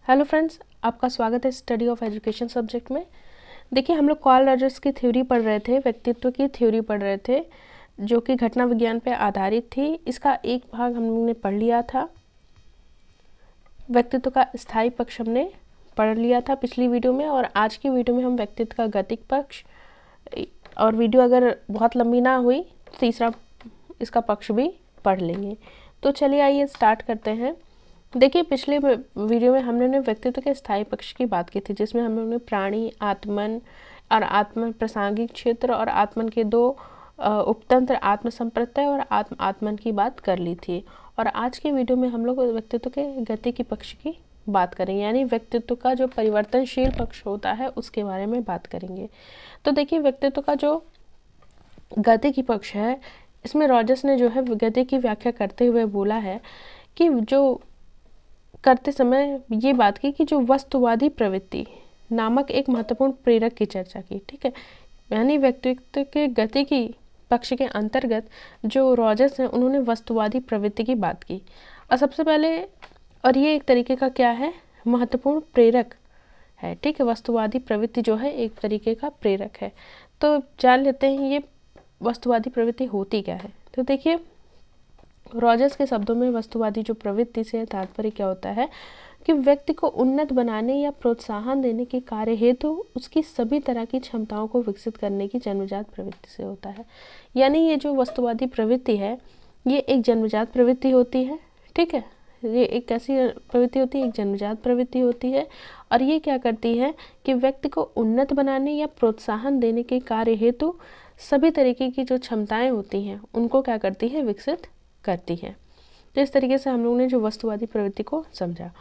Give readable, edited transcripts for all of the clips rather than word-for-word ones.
Hello friends, आपका स्वागत है स्टडी ऑफ एजुकेशन सब्जेक्ट में। देखिए, हम लोग कार्ल रॉजर्स की थ्योरी पढ़ रहे थे, व्यक्तित्व की थ्योरी पढ़ रहे थे, जो कि घटना विज्ञान पे आधारित थी। इसका एक भाग हम लोगों ने पढ़ लिया था। व्यक्तित्व का स्थायी पक्ष हमने पढ़ लिया था पिछली वीडियो में, और आज की वीडियो में हम व्यक्तित्व का गतिक पक्ष, और वीडियो अगर बहुत लंबी ना हुई तो तीसरा इसका पक्ष भी पढ़ लेंगे। तो चलिए आइए स्टार्ट करते हैं। देखिए, पिछले वीडियो में हमने व्यक्तित्व के स्थायी पक्ष की बात की थी, जिसमें हम लोगों ने प्राणी, आत्मन और आत्मन प्रासंगिक क्षेत्र और आत्मन के दो उपतंत्र आत्म संप्रत्यय और आत्मन की बात कर ली थी। और आज के वीडियो में हम लोग व्यक्तित्व के गति की पक्ष की बात करेंगे, यानी व्यक्तित्व का जो परिवर्तनशील पक्ष होता है उसके बारे में बात करेंगे। तो देखिए, व्यक्तित्व का जो गति की पक्ष है, इसमें रॉजर्स ने जो है गति की व्याख्या करते हुए बोला है कि जो करते समय ये बात की कि जो वस्तुवादी प्रवृत्ति नामक एक महत्वपूर्ण प्रेरक की चर्चा की। ठीक है, यानी व्यक्तित्व के गति की पक्ष के अंतर्गत जो रॉजर्स हैं उन्होंने वस्तुवादी प्रवृत्ति की बात की। और सबसे पहले, और ये एक तरीके का क्या है, महत्वपूर्ण प्रेरक है। ठीक है, वस्तुवादी प्रवृत्ति जो है एक तरीके का प्रेरक है। तो जान लेते हैं ये वस्तुवादी प्रवृत्ति होती क्या है। तो देखिए, रॉजर्स के शब्दों में वस्तुवादी जो प्रवृत्ति से तात्पर्य क्या होता है कि व्यक्ति को उन्नत बनाने या प्रोत्साहन देने के कार्य हेतु उसकी सभी तरह की क्षमताओं को विकसित करने की जन्मजात प्रवृत्ति से होता है। यानी ये जो वस्तुवादी प्रवृत्ति है, ये एक जन्मजात प्रवृत्ति होती है। ठीक है, ये एक कैसी प्रवृत्ति होती है, एक जन्मजात प्रवृत्ति होती है। और ये क्या करती है कि व्यक्ति को उन्नत बनाने या प्रोत्साहन देने के कार्य हेतु सभी तरीके की जो क्षमताएं होती हैं उनको क्या करती है, विकसित करती है। तो इस तरीके से हम लोगों ने जो वस्तुवादी प्रवृत्ति को समझा।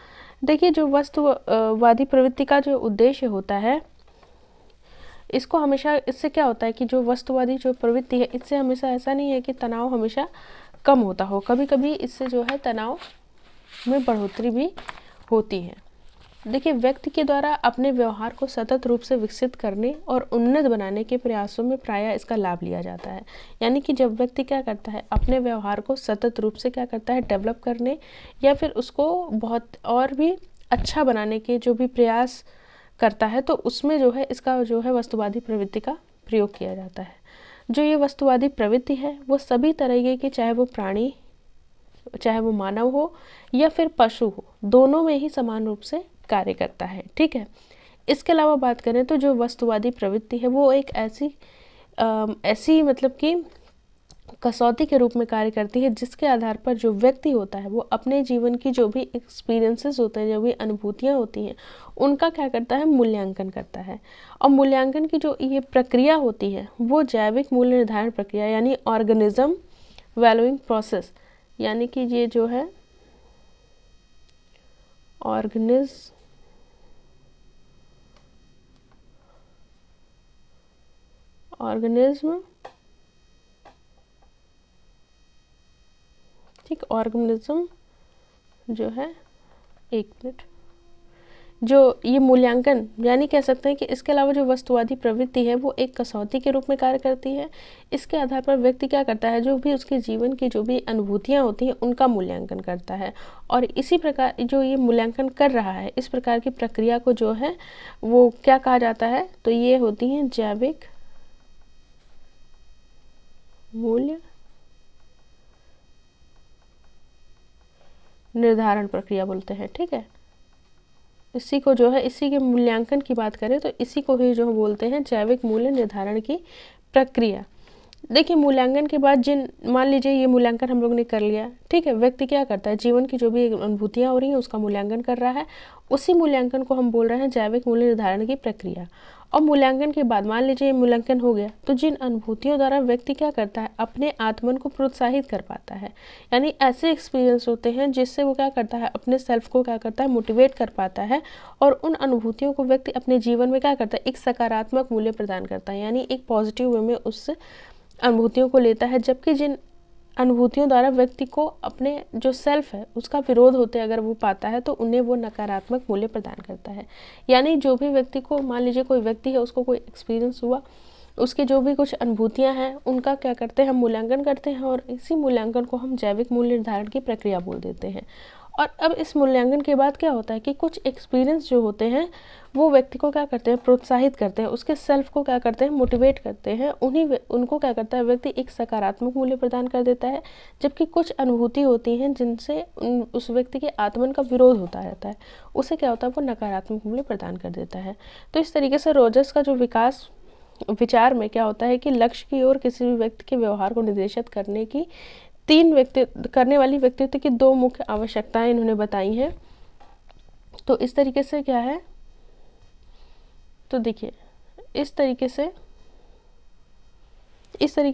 देखिए, जो वस्तुवादी प्रवृत्ति का जो उद्देश्य होता है, इसको हमेशा, इससे क्या होता है कि जो वस्तुवादी जो प्रवृत्ति है, इससे हमेशा ऐसा नहीं है कि तनाव हमेशा कम होता हो, कभी कभी इससे जो है तनाव में बढ़ोतरी भी होती है। देखिए, व्यक्ति के द्वारा अपने व्यवहार को सतत रूप से विकसित करने और उन्नत बनाने के प्रयासों में प्रायः इसका लाभ लिया जाता है। यानी कि जब व्यक्ति क्या करता है, अपने व्यवहार को सतत रूप से क्या करता है, डेवलप करने या फिर उसको बहुत और भी अच्छा बनाने के जो भी प्रयास करता है, तो उसमें जो है इसका जो है वस्तुवादी प्रवृत्ति का प्रयोग किया जाता है। जो ये वस्तुवादी प्रवृत्ति है वो सभी तरह की, चाहे वो प्राणी, चाहे वो मानव हो या फिर पशु हो, दोनों में ही समान रूप से कार्य करता है। ठीक है, इसके अलावा बात करें तो जो वस्तुवादी प्रवृत्ति है वो एक ऐसी मतलब कि कसौटी के रूप में कार्य करती है, जिसके आधार पर जो व्यक्ति होता है वो अपने जीवन की जो भी एक्सपीरियंसेस होते हैं, जो भी अनुभूतियाँ होती हैं, उनका क्या करता है, मूल्यांकन करता है। और मूल्यांकन की जो ये प्रक्रिया होती है वो जैविक मूल्य निर्धारण प्रक्रिया, यानी ऑर्गेनिज्म वैल्यूइंग प्रोसेस, यानी कि ये जो है ऑर्गेनिज्म ठीक, ऑर्गेनिज्म जो है, एक मिनट, जो ये मूल्यांकन, यानी कह सकते हैं कि इसके अलावा जो वस्तुवादी प्रवृत्ति है वो एक कसौटी के रूप में कार्य करती है। इसके आधार पर व्यक्ति क्या करता है, जो भी उसके जीवन की जो भी अनुभूतियाँ होती हैं उनका मूल्यांकन करता है। और इसी प्रकार जो ये मूल्यांकन कर रहा है, इस प्रकार की प्रक्रिया को जो है वो क्या कहा जाता है, तो ये होती है जैविक मूल्य निर्धारण प्रक्रिया बोलते हैं। ठीक है, इसी को जो है, इसी के मूल्यांकन की बात करें तो इसी को ही जो बोलते हैं जैविक मूल्य निर्धारण की प्रक्रिया। देखिए, मूल्यांकन के बाद मान लीजिए ये मूल्यांकन हम लोग ने कर लिया। ठीक है, व्यक्ति क्या करता है, जीवन की जो भी अनुभूतियाँ हो रही हैं उसका मूल्यांकन कर रहा है। उसी मूल्यांकन को हम बोल रहे हैं जैविक मूल्य निर्धारण की प्रक्रिया। और मूल्यांकन के बाद मान लीजिए ये मूल्यांकन हो गया, तो जिन अनुभूतियों द्वारा व्यक्ति क्या करता है, अपने आत्मन को प्रोत्साहित कर पाता है। यानी ऐसे एक्सपीरियंस होते हैं जिससे वो क्या करता है, अपने सेल्फ को क्या करता है, मोटिवेट कर पाता है। और उन अनुभूतियों को व्यक्ति अपने जीवन में क्या करता है, एक सकारात्मक मूल्य प्रदान करता है, यानी एक पॉजिटिव वे में उस अनुभूतियों को लेता है। जबकि जिन अनुभूतियों द्वारा व्यक्ति को अपने जो सेल्फ है उसका विरोध होते अगर वो पाता है, तो उन्हें वो नकारात्मक मूल्य प्रदान करता है। यानी जो भी व्यक्ति को, मान लीजिए कोई व्यक्ति है, उसको कोई एक्सपीरियंस हुआ, उसके जो भी कुछ अनुभूतियाँ हैं उनका क्या करते हैं, हम मूल्यांकन करते हैं, और इसी मूल्यांकन को हम जैविक मूल्य निर्धारण की प्रक्रिया बोल देते हैं। और अब इस मूल्यांकन के बाद क्या होता है कि कुछ एक्सपीरियंस जो होते हैं वो व्यक्ति को क्या करते हैं, प्रोत्साहित करते हैं, उसके सेल्फ को क्या करते हैं, मोटिवेट करते हैं, उनको क्या करता है व्यक्ति एक सकारात्मक मूल्य प्रदान कर देता है। जबकि कुछ अनुभूति होती हैं जिनसे उस व्यक्ति के आत्मन का विरोध होता रहता है, उसे क्या होता है, वो नकारात्मक मूल्य प्रदान कर देता है। तो इस तरीके से रोजर्स का जो विकास विचार में क्या होता है कि लक्ष्य की ओर किसी भी व्यक्ति के व्यवहार को निर्देशित करने वाली व्यक्तित्व की दो मुख्य आवश्यकताएं इन्होंने बताई हैं। तो इस तरीके से क्या है, तो देखिए इस तरीके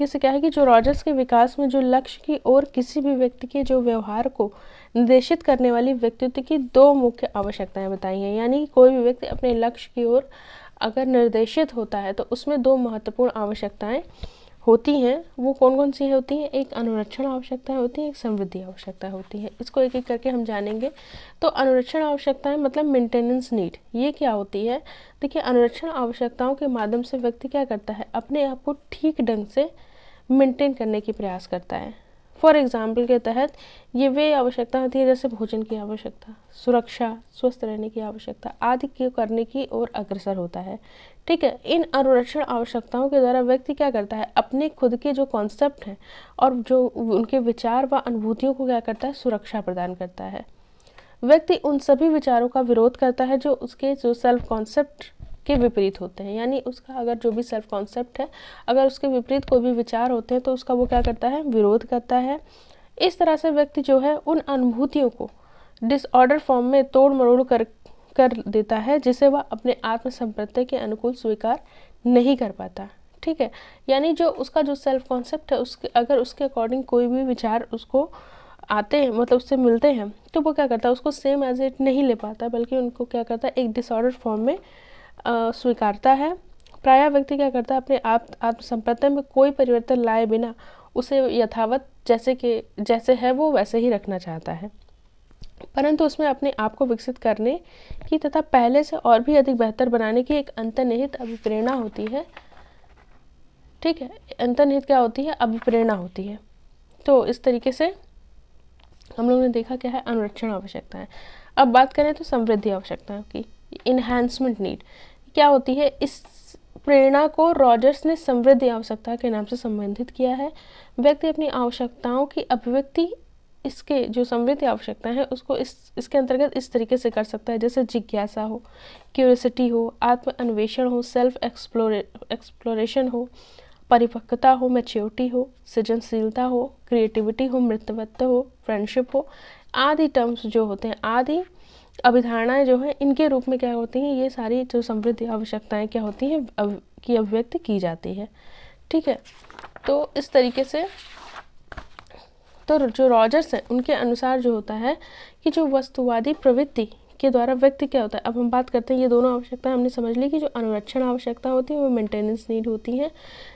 से क्या है कि जो रॉजर्स के विकास में जो लक्ष्य की ओर किसी भी व्यक्ति के जो व्यवहार को निर्देशित करने वाली व्यक्तित्व की दो मुख्य आवश्यकताएं बताई हैं। यानी कि कोई भी व्यक्ति अपने लक्ष्य की ओर अगर निर्देशित होता है तो उसमें दो महत्वपूर्ण आवश्यकताएं होती हैं। वो कौन कौन सी होती हैं, एक अनुरक्षण आवश्यकताएं होती हैं, एक समृद्धि आवश्यकताएं होती हैं। इसको एक एक करके हम जानेंगे। तो अनुरक्षण आवश्यकताएं मतलब मेंटेनेंस नीड, ये क्या होती है। देखिए अनुरक्षण आवश्यकताओं के माध्यम से व्यक्ति क्या करता है, अपने आप को ठीक ढंग से मेंटेन करने की प्रयास करता है। फॉर एग्जाम्पल के तहत ये वे आवश्यकता होती है जैसे भोजन की आवश्यकता, सुरक्षा, स्वस्थ रहने की आवश्यकता आदि की करने की ओर अग्रसर होता है। ठीक है, इन अनुरक्षण आवश्यकताओं के द्वारा व्यक्ति क्या करता है, अपने खुद के जो कॉन्सेप्ट हैं और जो उनके विचार व अनुभूतियों को क्या करता है, सुरक्षा प्रदान करता है। व्यक्ति उन सभी विचारों का विरोध करता है जो उसके जो सेल्फ कॉन्सेप्ट के विपरीत होते हैं। यानी उसका अगर जो भी सेल्फ कॉन्सेप्ट है, अगर उसके विपरीत कोई भी विचार होते हैं तो उसका वो क्या करता है, विरोध करता है। इस तरह से व्यक्ति जो है उन अनुभूतियों को डिसऑर्डर फॉर्म में तोड़ मरोड़ कर देता है जिसे वह अपने आत्म संप्रत्यय के अनुकूल स्वीकार नहीं कर पाता। ठीक है, यानी जो उसका जो सेल्फ कॉन्सेप्ट है उसके अगर उसके अकॉर्डिंग कोई भी विचार उसको आते हैं, मतलब उससे मिलते हैं, तो वो क्या करता है, उसको सेम एज इट नहीं ले पाता बल्कि उनको क्या करता है, एक डिसऑर्डर फॉर्म में स्वीकारता है। प्रायः व्यक्ति क्या करता है, अपने आत्म संप्रत्यय में कोई परिवर्तन लाए बिना उसे यथावत जैसे है वो वैसे ही रखना चाहता है, परंतु उसमें अपने आप को विकसित करने की तथा पहले से और भी अधिक बेहतर बनाने की एक अंतर्निहित अभिप्रेरणा होती है। ठीक है, अंतर्निहित क्या होती है, अभिप्रेरणा होती है। तो इस तरीके से हम लोगों ने देखा क्या है, अनुरक्षण आवश्यकताएं। अब बात करें तो समृद्धि आवश्यकताओं की, इन्हांसमेंट नीड क्या होती है। इस प्रेरणा को रॉजर्स ने समृद्धि आवश्यकता के नाम से संबंधित किया है। व्यक्ति अपनी आवश्यकताओं की अभिव्यक्ति इसके जो समृद्धि आवश्यकताएं हैं उसको इसके अंतर्गत इस तरीके से कर सकता है, जैसे जिज्ञासा हो, क्यूरियोसिटी हो, आत्म अन्वेषण हो, सेल्फ एक्सप्लोरेशन हो, परिपक्वता हो, मैच्योरिटी हो, सृजनशीलता हो, क्रिएटिविटी हो, मृतवत्व हो, फ्रेंडशिप हो आदि टर्म्स जो होते हैं, आदि अभिधारणाएं जो हैं, इनके रूप में क्या होती हैं, ये सारी जो समृद्धि आवश्यकताएं क्या होती हैं की अभिव्यक्ति की जाती है। ठीक है, तो इस तरीके से तो जो रॉजर्स हैं उनके अनुसार जो होता है कि जो वस्तुवादी प्रवृत्ति के द्वारा व्यक्ति क्या होता है। अब हम बात करते हैं, ये दोनों आवश्यकताएं हमने समझ ली कि जो अनुरक्षण आवश्यकता होती है वो मेंटेनेंस नीड होती हैं,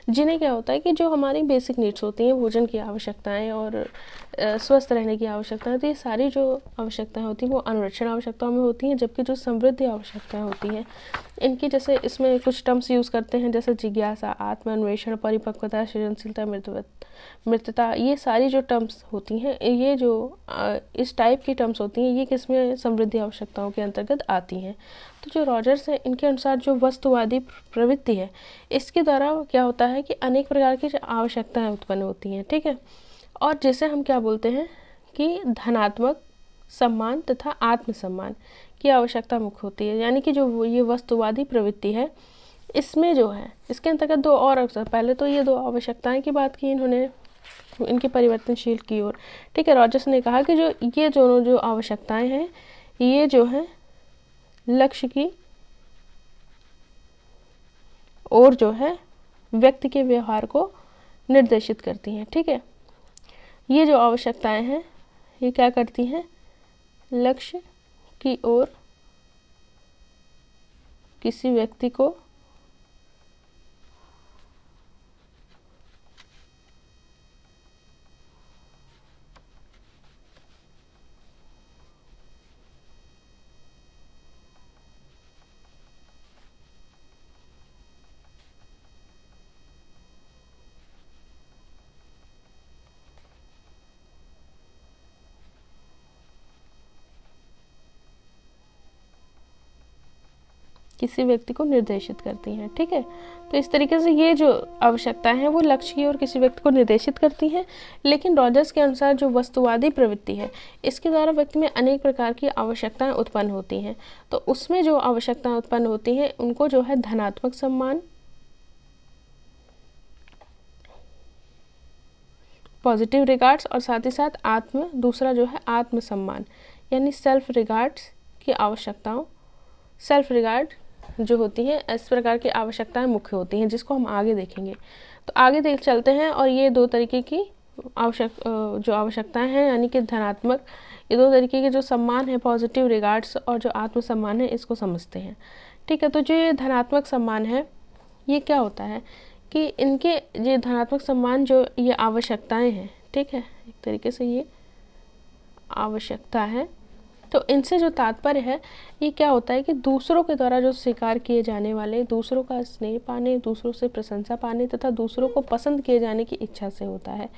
जिन्हें क्या होता है कि जो हमारी बेसिक नीड्स होती हैं, भोजन की आवश्यकताएं और स्वस्थ रहने की आवश्यकताएं होती है, सारी जो आवश्यकताएं होती हैं वो अनुरक्षण आवश्यकताओं में होती हैं। जबकि जो समृद्धि आवश्यकताएं होती हैं इनकी, जैसे इसमें कुछ टर्म्स यूज़ करते हैं जैसे जिज्ञासा, आत्म अन्वेषण, परिपक्वता, सृजनशीलता, मृतता, ये सारी जो टर्म्स होती हैं, ये जो इस टाइप की टर्म्स होती हैं, ये किसमें समृद्धि आवश्यकताओं के अंतर्गत आती हैं। तो जो रॉजर्स हैं इनके अनुसार जो वस्तुवादी प्रवृत्ति है इसके द्वारा क्या होता है कि अनेक प्रकार की आवश्यकताएं उत्पन्न होती हैं। ठीक है, और जिसे हम क्या बोलते हैं कि धनात्मक सम्मान तथा आत्मसम्मान की आवश्यकता मुख्य होती है। यानी कि जो ये वस्तुवादी प्रवृत्ति है इसमें जो है, इसके अंतर्गत दो और अवसर, पहले तो ये दो आवश्यकताएं की बात की इन्होंने, इनकी परिवर्तनशील की ओर। ठीक है, रॉजर्स ने कहा कि जो ये दोनों जो आवश्यकताएं हैं ये जो है लक्ष्य की ओर जो है व्यक्ति के व्यवहार को निर्देशित करती हैं। ठीक है, ये जो आवश्यकताएं हैं ये क्या करती हैं, लक्ष्य की ओर किसी व्यक्ति को किसी व्यक्ति को निर्देशित करती हैं। ठीक है, तो इस तरीके से ये जो आवश्यकताएं हैं वो लक्ष्य की ओर किसी व्यक्ति को निर्देशित करती हैं। लेकिन रॉजर्स के अनुसार जो वस्तुवादी प्रवृत्ति है, इसके द्वारा व्यक्ति में अनेक प्रकार की आवश्यकताएं उत्पन्न होती हैं। तो उसमें जो आवश्यकताएं उत्पन्न होती हैं उनको जो है धनात्मक सम्मान, पॉजिटिव रिगार्ड्स, और साथ ही साथ दूसरा जो है आत्मसम्मान यानी सेल्फ रिगार्ड्स की आवश्यकताओं, सेल्फ रिगार्ड जो होती हैं, इस प्रकार की आवश्यकताएं मुख्य होती हैं, जिसको हम आगे देखेंगे। तो आगे देख चलते हैं और ये दो तरीके की जो आवश्यकताएं हैं यानी कि धनात्मक, ये दो तरीके के जो सम्मान है, पॉजिटिव रिगार्ड्स और जो आत्मसम्मान है, इसको समझते हैं। ठीक है, तो जो ये धनात्मक सम्मान है ये क्या होता है कि इनके ये धनात्मक सम्मान जो ये आवश्यकताएं हैं, ठीक है, एक तरीके से ये आवश्यकता है, तो इनसे जो तात्पर्य है ये क्या होता है कि दूसरों के द्वारा जो स्वीकार किए जाने वाले, दूसरों का स्नेह पाने, दूसरों से प्रशंसा पाने तथा दूसरों को पसंद किए जाने की इच्छा से होता है।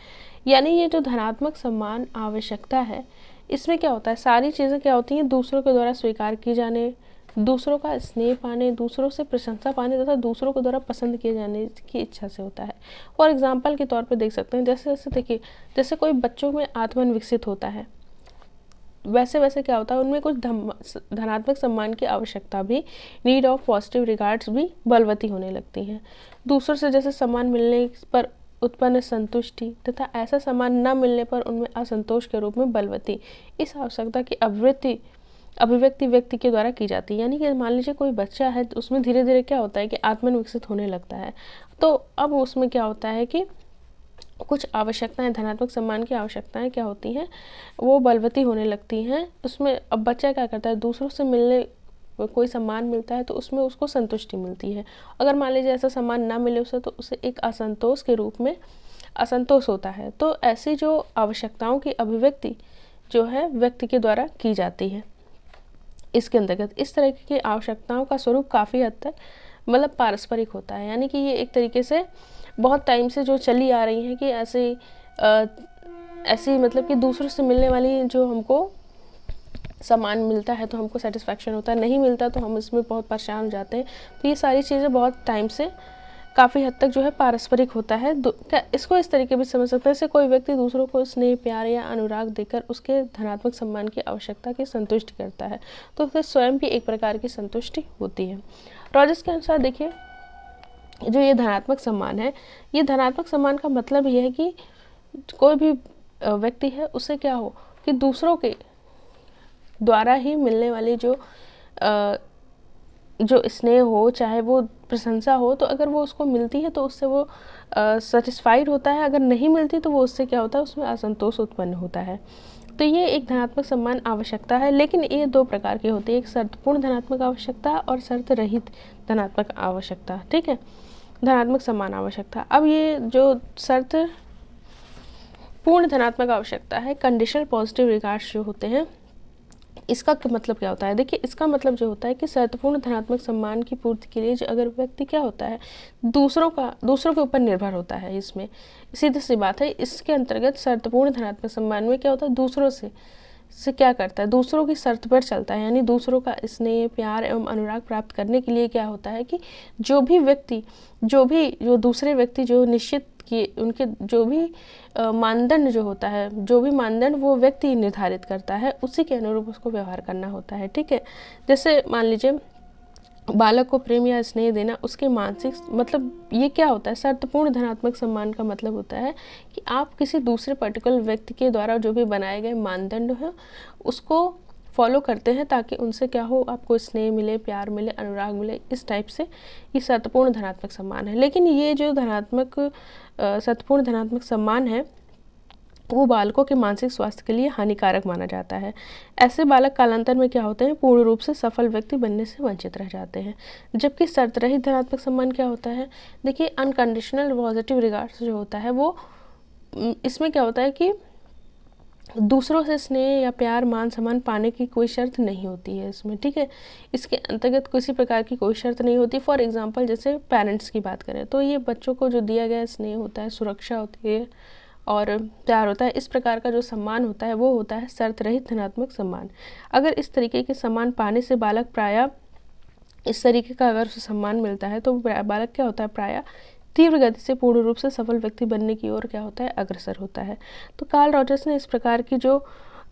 यानी ये जो धनात्मक सम्मान आवश्यकता है, इसमें क्या होता है, सारी चीज़ें क्या होती हैं, दूसरों के द्वारा स्वीकार किए जाने, दूसरों का स्नेह पाने, दूसरों से प्रशंसा पाने तथा दूसरों के द्वारा पसंद किए जाने की इच्छा से होता है। फॉर एग्जाम्पल के तौर पर देख सकते हैं, जैसे जैसे देखिए, जैसे कोई बच्चों में आत्मन विकसित होता है, वैसे वैसे क्या होता है, उनमें कुछ धनात्मक सम्मान की आवश्यकता भी, नीड ऑफ पॉजिटिव रिगार्ड्स भी बलवती होने लगती हैं। दूसरों से जैसे सम्मान मिलने पर उत्पन्न संतुष्टि तथा ऐसा सम्मान न मिलने पर उनमें असंतोष के रूप में बलवती, इस आवश्यकता की अभिव्यक्ति व्यक्ति के द्वारा की जाती है। यानी कि मान लीजिए कोई बच्चा है, तो उसमें धीरे धीरे क्या होता है कि आत्मन विकसित होने लगता है, तो अब उसमें क्या होता है कि कुछ आवश्यकताएं, धनात्मक सम्मान की आवश्यकताएं क्या होती हैं, वो बलवती होने लगती हैं। उसमें अब बच्चा क्या करता है, दूसरों से मिलने कोई सम्मान मिलता है तो उसमें उसको संतुष्टि मिलती है। अगर मान लीजिए ऐसा सम्मान ना मिले उसे, तो उसे एक असंतोष के रूप में असंतोष होता है। तो ऐसी जो आवश्यकताओं की अभिव्यक्ति जो है व्यक्ति के द्वारा की जाती है। इसके अंतर्गत इस तरह की आवश्यकताओं का स्वरूप काफ़ी हद तक मतलब पारस्परिक होता है। यानी कि ये एक तरीके से बहुत टाइम से जो चली आ रही हैं कि ऐसी मतलब कि दूसरों से मिलने वाली जो हमको सम्मान मिलता है तो हमको सेटिस्फैक्शन होता है, नहीं मिलता तो हम इसमें बहुत परेशान हो जाते हैं। तो ये सारी चीज़ें बहुत टाइम से काफ़ी हद तक जो है पारस्परिक होता है। इसको इस तरीके भी समझ सकते हैं, जैसे कोई व्यक्ति दूसरों को स्नेह, प्यार या अनुराग देकर उसके धनात्मक सम्मान की आवश्यकता की संतुष्टि करता है, तो उसे स्वयं भी एक प्रकार की संतुष्टि होती है। रॉजर्स के अनुसार देखिए, जो ये धनात्मक सम्मान है, ये धनात्मक सम्मान का मतलब ये है कि कोई भी व्यक्ति है उसे क्या हो कि दूसरों के द्वारा ही मिलने वाली जो स्नेह हो, चाहे वो प्रशंसा हो, तो अगर वो उसको मिलती है तो उससे वो सेटिस्फाइड होता है, अगर नहीं मिलती तो वो उससे क्या होता है, उसमें असंतोष उत्पन्न होता है। तो ये एक धनात्मक सम्मान आवश्यकता है, लेकिन ये दो प्रकार की होती है, एक शर्तपूर्ण धनात्मक आवश्यकता और शर्त रहित धनात्मक आवश्यकता। ठीक है, धनात्मक सम्मान आवश्यकता। अब ये जो शर्त पूर्ण धनात्मक आवश्यकता है, कंडीशनल पॉजिटिव रिगार्ड्स जो होते हैं, इसका मतलब क्या होता है, देखिए इसका मतलब जो होता है कि शर्तपूर्ण धनात्मक सम्मान की पूर्ति के लिए जो अगर व्यक्ति क्या होता है, दूसरों के ऊपर निर्भर होता है, इसमें सीधी सी बात है। इसके अंतर्गत शर्तपूर्ण धनात्मक सम्मान में क्या होता है, दूसरों से क्या करता है, दूसरों की शर्त पर चलता है। यानी दूसरों का स्नेह, प्यार एवं अनुराग प्राप्त करने के लिए क्या होता है कि जो दूसरे व्यक्ति जो निश्चित कि उनके जो भी मानदंड जो होता है, जो भी मानदंड वो व्यक्ति निर्धारित करता है, उसी के अनुरूप उसको व्यवहार करना होता है। ठीक है, जैसे मान लीजिए बालक को प्रेम या स्नेह देना, उसके मानसिक मतलब ये क्या होता है, शर्तपूर्ण धनात्मक सम्मान का मतलब होता है कि आप किसी दूसरे पर्टिकुलर व्यक्ति के द्वारा जो भी बनाए गए मानदंड हैं उसको फॉलो करते हैं, ताकि उनसे क्या हो, आपको स्नेह मिले, प्यार मिले, अनुराग मिले, इस टाइप से ये शर्तपूर्ण धनात्मक सम्मान है। लेकिन ये जो शर्तपूर्ण धनात्मक सम्मान है वो बालकों के मानसिक स्वास्थ्य के लिए हानिकारक माना जाता है। ऐसे बालक कालांतर में क्या होते हैं, पूर्ण रूप से सफल व्यक्ति बनने से वंचित रह जाते हैं। जबकि शर्त रहित धनात्मक सम्मान क्या होता है, देखिए अनकंडीशनल पॉजिटिव रिगार्ड्स जो होता है वो, इसमें क्या होता है कि दूसरों से स्नेह या प्यार, मान सम्मान पाने की कोई शर्त नहीं होती है इसमें। ठीक है, इसके अंतर्गत किसी प्रकार की कोई शर्त नहीं होती। फॉर एग्जांपल जैसे पेरेंट्स की बात करें तो ये बच्चों को जो दिया गया स्नेह होता है, सुरक्षा होती है और प्यार होता है, इस प्रकार का जो सम्मान होता है वो होता है शर्त रहित धनात्मक सम्मान। अगर इस तरीके के सम्मान पाने से बालक प्रायः इस तरीके का अगर उसे सम्मान मिलता है तो बालक क्या होता है, प्रायः तीव्र गति से पूर्ण रूप से सफल व्यक्ति बनने की ओर क्या होता है, अग्रसर होता है। तो कार्ल रॉजर्स ने इस प्रकार की जो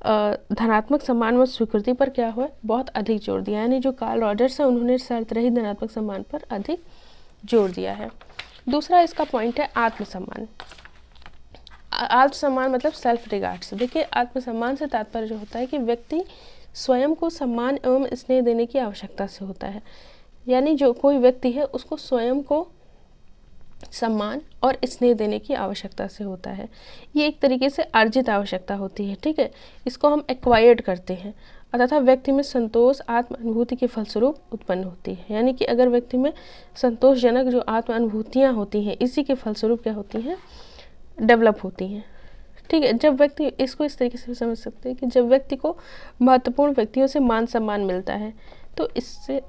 धनात्मक सम्मान व स्वीकृति पर क्या हुआ, बहुत अधिक जोर दिया। यानी जो कार्ल रॉजर्स है उन्होंने शर्त रहित धनात्मक सम्मान पर अधिक जोर दिया है। दूसरा इसका पॉइंट है आत्मसम्मान। आत्मसम्मान मतलब सेल्फ रिगार्ड्स। देखिए, आत्मसम्मान से तात्पर्य जो होता है कि व्यक्ति स्वयं को सम्मान एवं स्नेह देने की आवश्यकता से होता है। यानी जो कोई व्यक्ति है उसको स्वयं को सम्मान और स्नेह देने की आवश्यकता से होता है। ये एक तरीके से अर्जित आवश्यकता होती है, ठीक है। इसको हम एक्वायर्ड करते हैं, तथा व्यक्ति में संतोष आत्म अनुभूति के फलस्वरूप उत्पन्न होती है। यानी कि अगर व्यक्ति में संतोषजनक जो आत्म अनुभूतियाँ होती हैं, इसी के फलस्वरूप क्या होती हैं, डेवलप होती हैं, ठीक है। जब व्यक्ति, इसको इस तरीके से समझ सकते हैं कि जब व्यक्ति को महत्वपूर्ण व्यक्तियों से मान सम्मान मिलता है तो इससे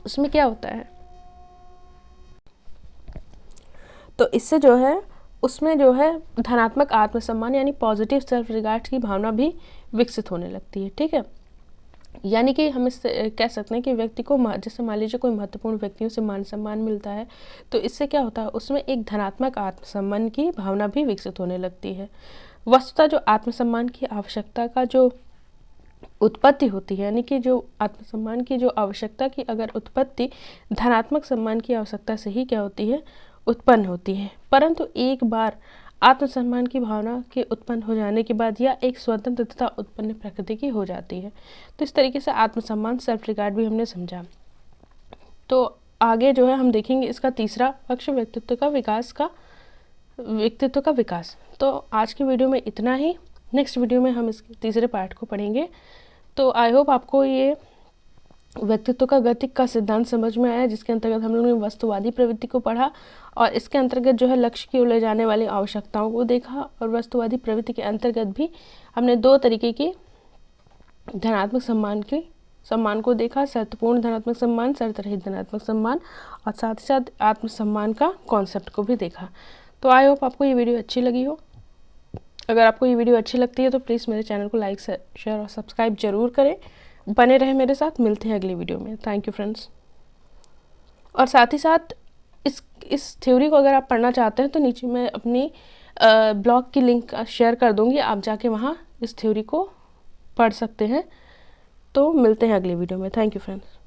उसमें क्या होता है, तो इससे जो है उसमें जो है धनात्मक आत्मसम्मान यानी पॉजिटिव सेल्फ रिगार्ड की भावना भी विकसित होने लगती है, ठीक है। यानी कि हम इससे कह सकते हैं कि व्यक्ति को, जैसे मान लीजिए कोई महत्वपूर्ण व्यक्तियों से मान सम्मान मिलता है तो इससे क्या होता है, उसमें एक धनात्मक आत्मसम्मान की भावना भी विकसित होने लगती है। वस्तुतः जो आत्मसम्मान की आवश्यकता का जो उत्पत्ति होती है, यानी कि जो आत्मसम्मान की जो आवश्यकता की अगर उत्पत्ति धनात्मक सम्मान की आवश्यकता से ही क्या होती है, उत्पन्न होती है। परंतु एक बार आत्मसम्मान की भावना के उत्पन्न हो जाने के बाद यह एक स्वतंत्र तथा उत्पन्न प्रकृति की हो जाती है। तो इस तरीके से आत्मसम्मान सेल्फ रिगार्ड भी हमने समझा। तो आगे जो है हम देखेंगे इसका तीसरा पक्ष, व्यक्तित्व का विकास। तो आज की वीडियो में इतना ही। नेक्स्ट वीडियो में हम इसके तीसरे पार्ट को पढ़ेंगे। तो आई होप आपको ये व्यक्तित्व का गतिक का सिद्धांत समझ में आया, जिसके अंतर्गत हम लोगों ने वस्तुवादी प्रवृत्ति को पढ़ा और इसके अंतर्गत जो है लक्ष्य की ओर ले जाने वाली आवश्यकताओं को देखा। और वस्तुवादी प्रवृत्ति के अंतर्गत भी हमने दो तरीके की धनात्मक सम्मान को देखा, शर्तपूर्ण धनात्मक सम्मान, शर्त रहित धनात्मक सम्मान, और साथ ही साथ आत्मसम्मान का कॉन्सेप्ट को भी देखा। तो आई होप आपको ये वीडियो अच्छी लगी हो। अगर आपको ये वीडियो अच्छी लगती है तो प्लीज़ मेरे चैनल को लाइक, शेयर और सब्सक्राइब जरूर करें। बने रहे मेरे साथ। मिलते हैं अगली वीडियो में। Thank you friends. और साथ ही साथ इस थ्योरी को अगर आप पढ़ना चाहते हैं तो नीचे मैं अपनी ब्लॉग की लिंक शेयर कर दूंगी, आप जाके वहाँ इस थ्योरी को पढ़ सकते हैं। तो मिलते हैं अगली वीडियो में। Thank you friends.